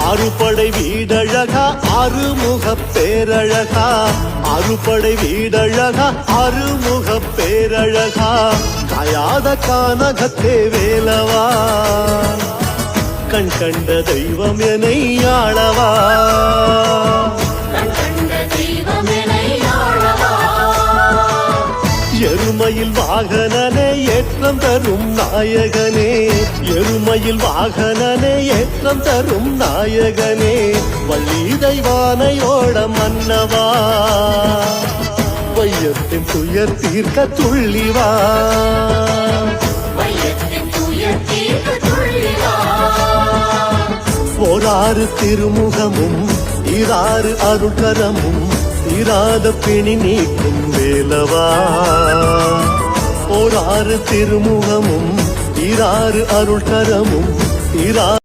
அறுபடை வீடழகா அறுமுக பேரழகா அறுபடை வீடழகா அறுமுக பேரழகா காயாத கானகத்தே வேலவா கண் கண்ட தெய்வம் என்னை ஆளவா எருமையில் வாகனனே ஏற்றம் தரும் நாயகனே எருமையில் வாகனனே ஏற்றம் தரும் நாயகனே வள்ளி தெய்வானையோட மன்னவா வையத்தின் துயர் தீர்க்க துள்ளிவா ஓராறு திருமுகமும் ஈராறு அருட்கரமும் தீராத பிணி நீக்கும் வேலவா ஓராறு திருமுகமும் ஈராறு அருள்கரமும் தீரா